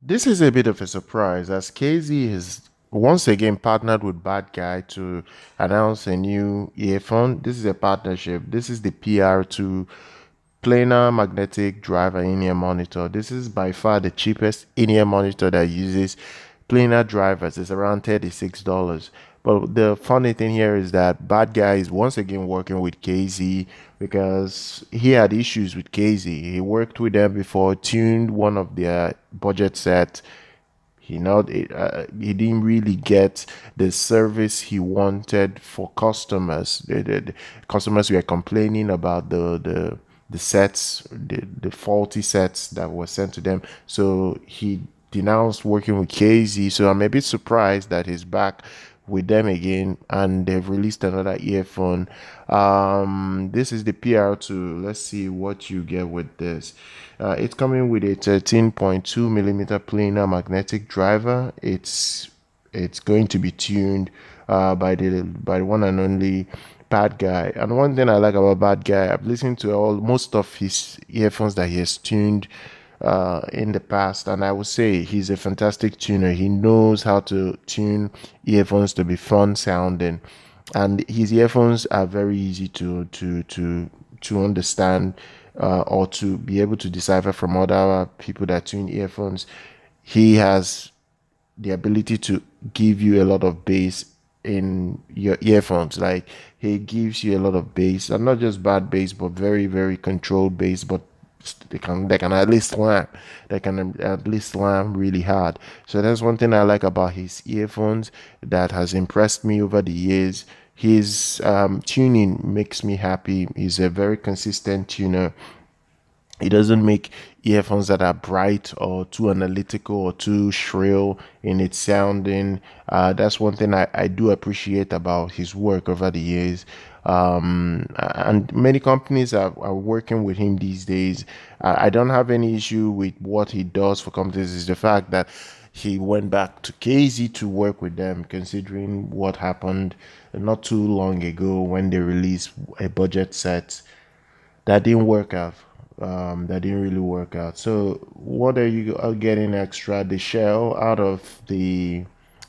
This is a bit of a surprise as KZ has once again partnered with Bad Guy to announce a new earphone. This is a partnership. This is the PR2 Planar magnetic driver in-ear monitor. This is by far the cheapest in-ear monitor that uses planar drivers. It's around $36. But the funny thing here is that Bad Guy is once again working with KZ because he had issues with KZ. He worked with them before, tuned one of their budget sets. He didn't really get the service he wanted for customers. The customers were complaining about the sets, the faulty sets that were sent to them. So he denounced working with KZ. So I'm a bit surprised that he's back with them again and they've released another earphone. This is the PR2. Let's see what you get with this. It's coming with a 13.2 millimeter planar magnetic driver. It's going to be tuned by the one and only Bad Guy. And one thing I like about Bad Guy, I've listened to most of his earphones that he has tuned in the past, and I would say he's a fantastic tuner. He knows how to tune earphones to be fun sounding, and his earphones are very easy to understand or to be able to decipher from other people that tune earphones. He has the ability to give you a lot of bass in your earphones. Like he gives you a lot of bass, and not just bad bass, but very very controlled bass. But they can at least slam. They can at least slam really hard. So that's one thing I like about his earphones that has impressed me over the years. His tuning makes me happy. He's a very consistent tuner. It doesn't make earphones that are bright or too analytical or too shrill in its sounding. That's one thing I do appreciate about his work over the years. And many companies are working with him these days. I don't have any issue with what he does for companies. Is the fact that he went back to KZ to work with them, considering what happened not too long ago when they released a budget set that didn't work out. That didn't really work out. So, what are you getting extra? The shell out of the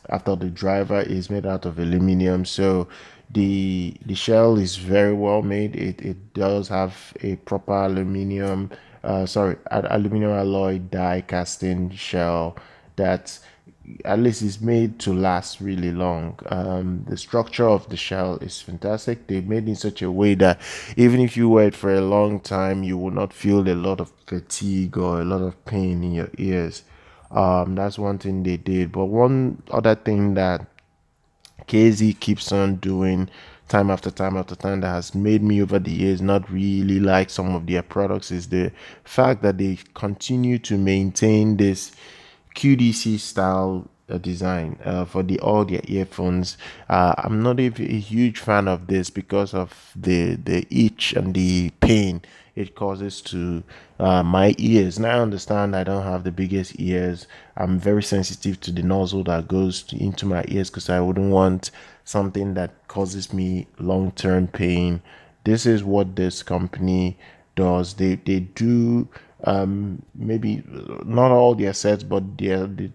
after the driver is made out of aluminum. So, the shell is very well made. It does have a proper aluminum alloy die casting shell that at least is made to last really long. The structure of the shell is fantastic. They made in such a way that even if you wear it for a long time, you will not feel a lot of fatigue or a lot of pain in your ears. That's one thing they did. But one other thing that KZ keeps on doing time after time after time that has made me over the years not really like some of their products is the fact that they continue to maintain this QDC style design for the all their earphones. I'm not a huge fan of this because of the itch and the pain it causes to my ears. Now I understand I don't have the biggest ears. I'm very sensitive to the nozzle that goes into my ears because I wouldn't want something that causes me long-term pain. This is what this company does. They do maybe not all their sets, but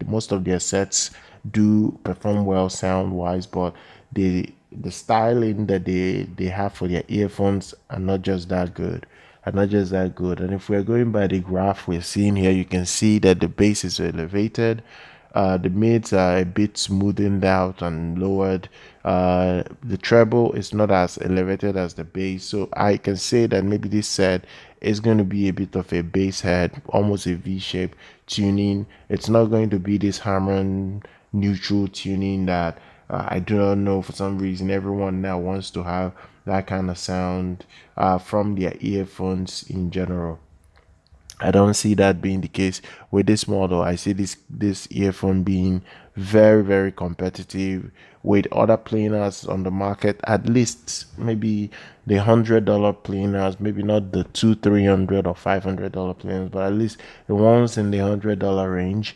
most of their sets do perform well sound wise. But the styling that they have for their earphones are not just that good. Are not just that good. And if we're going by the graph we're seeing here, you can see that the bass is elevated. The mids are a bit smoothened out and lowered. The treble is not as elevated as the bass, so I can say that maybe this set is going to be a bit of a bass head, almost a V-shape tuning. It's not going to be this Harman neutral tuning that I do not know, for some reason everyone now wants to have that kind of sound from their earphones in general. I don't see that being the case with this model. I see this earphone being very very competitive with other planers on the market. At least maybe the $100 planers, maybe not the two, $300 or $500 planers, but at least the ones in the $100 range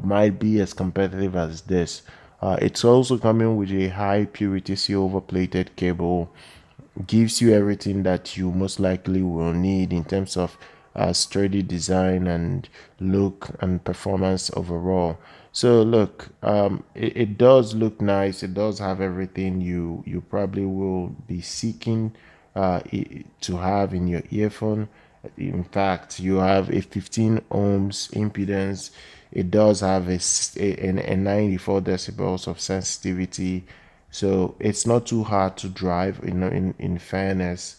might be as competitive as this. It's also coming with a high purity silver plated cable, gives you everything that you most likely will need in terms of sturdy design and look and performance overall. So look, it does look nice. It does have everything you probably will be seeking to have in your earphone. In fact, you have a 15 ohms impedance. It does have a 94 decibels of sensitivity, so it's not too hard to drive, in fairness.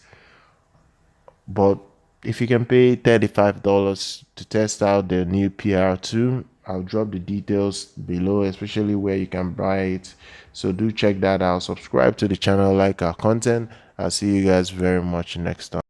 But if you can pay $35 to test out the new PR2, I'll drop the details below, especially where you can buy it. So do check that out. Subscribe to the channel, like our content. I'll see you guys very much next time.